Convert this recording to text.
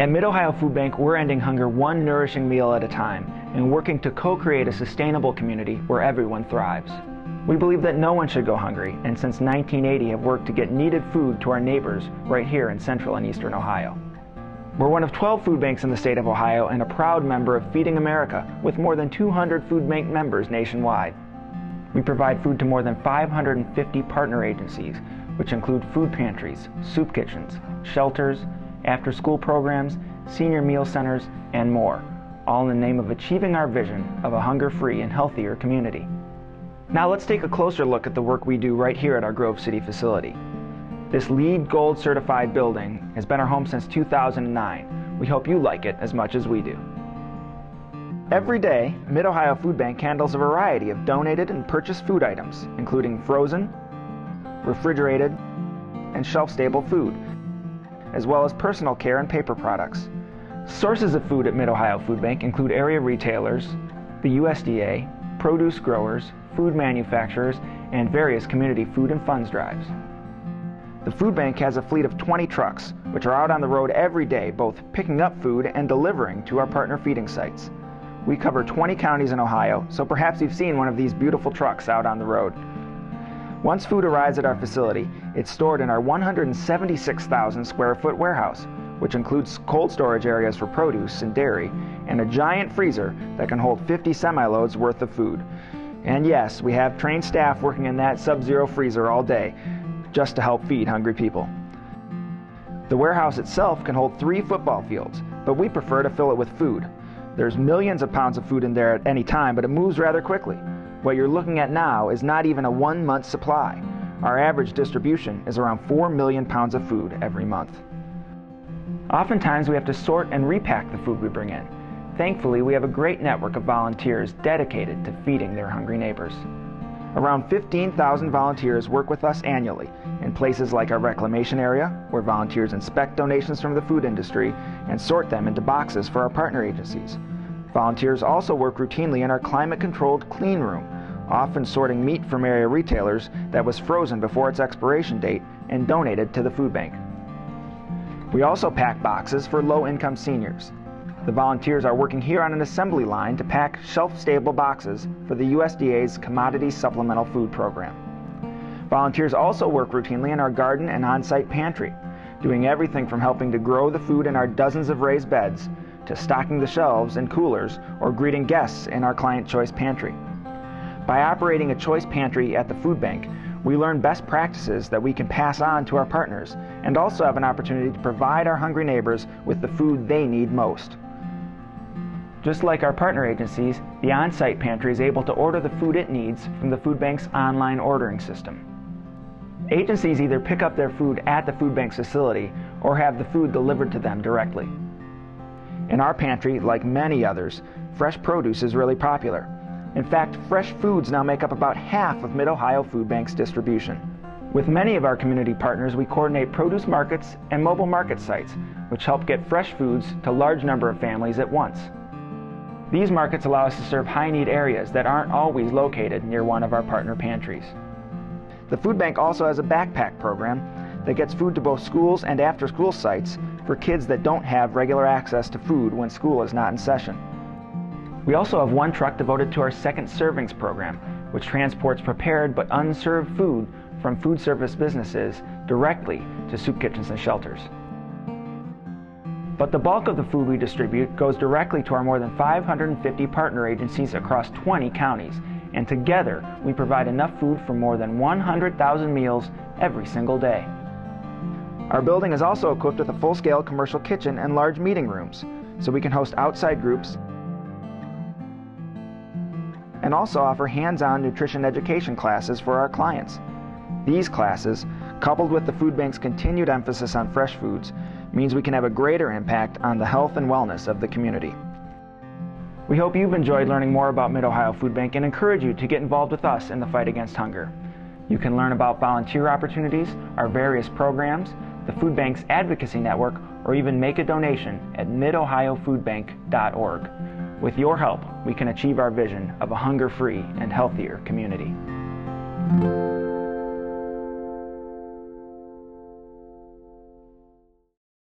At Mid-Ohio Foodbank, we're ending hunger one nourishing meal at a time and working to co-create a sustainable community where everyone thrives. We believe that no one should go hungry, and since 1980 have worked to get needed food to our neighbors right here in central and eastern Ohio. We're one of 12 food banks in the state of Ohio and a proud member of Feeding America with more than 200 food bank members nationwide. We provide food to more than 550 partner agencies, which include food pantries, soup kitchens, shelters, after-school programs, senior meal centers, and more, all in the name of achieving our vision of a hunger-free and healthier community. Now let's take a closer look at the work we do right here at our Grove City facility. This LEED Gold certified building has been our home since 2009. We hope you like it as much as we do. Every day, Mid-Ohio Foodbank handles a variety of donated and purchased food items, including frozen, refrigerated, and shelf-stable food, as well as personal care and paper products. Sources of food at Mid-Ohio Foodbank include area retailers, the USDA, produce growers, food manufacturers, and various community food and funds drives. The food bank has a fleet of 20 trucks, which are out on the road every day, both picking up food and delivering to our partner feeding sites. We cover 20 counties in Ohio, so perhaps you've seen one of these beautiful trucks out on the road. Once food arrives at our facility, it's stored in our 176,000 square foot warehouse, which includes cold storage areas for produce and dairy, and a giant freezer that can hold 50 semi-loads worth of food. And yes, we have trained staff working in that sub-zero freezer all day, just to help feed hungry people. The warehouse itself can hold 3 football fields, but we prefer to fill it with food. There's millions of pounds of food in there at any time, but it moves rather quickly. What you're looking at now is not even a 1-month supply. Our average distribution is around 4 million pounds of food every month. Oftentimes we have to sort and repack the food we bring in. Thankfully, we have a great network of volunteers dedicated to feeding their hungry neighbors. Around 15,000 volunteers work with us annually in places like our Reclamation Area, where volunteers inspect donations from the food industry and sort them into boxes for our partner agencies. Volunteers also work routinely in our climate-controlled clean room, often sorting meat from area retailers that was frozen before its expiration date and donated to the food bank. We also pack boxes for low-income seniors. The volunteers are working here on an assembly line to pack shelf-stable boxes for the USDA's Commodity Supplemental Food Program. Volunteers also work routinely in our garden and on-site pantry, doing everything from helping to grow the food in our dozens of raised beds to stocking the shelves and coolers or greeting guests in our Client Choice Pantry. By operating a choice pantry at the food bank, we learn best practices that we can pass on to our partners and also have an opportunity to provide our hungry neighbors with the food they need most. Just like our partner agencies, the on-site pantry is able to order the food it needs from the food bank's online ordering system. Agencies either pick up their food at the food bank's facility or have the food delivered to them directly. In our pantry, like many others, fresh produce is really popular. In fact, fresh foods now make up about half of Mid-Ohio Foodbank's distribution. With many of our community partners, we coordinate produce markets and mobile market sites, which help get fresh foods to a large number of families at once. These markets allow us to serve high-need areas that aren't always located near one of our partner pantries. The food bank also has a backpack program that gets food to both schools and after-school sites for kids that don't have regular access to food when school is not in session. We also have one truck devoted to our Second Servings program, which transports prepared but unserved food from food service businesses directly to soup kitchens and shelters. But the bulk of the food we distribute goes directly to our more than 550 partner agencies across 20 counties, and together we provide enough food for more than 100,000 meals every single day. Our building is also equipped with a full-scale commercial kitchen and large meeting rooms, so we can host outside groups and also offer hands-on nutrition education classes for our clients. These classes, coupled with the food bank's continued emphasis on fresh foods, means we can have a greater impact on the health and wellness of the community. We hope you've enjoyed learning more about Mid-Ohio Foodbank and encourage you to get involved with us in the fight against hunger. You can learn about volunteer opportunities, our various programs, the food bank's advocacy network, or even make a donation at midohiofoodbank.org. With your help, we can achieve our vision of a hunger-free and healthier community.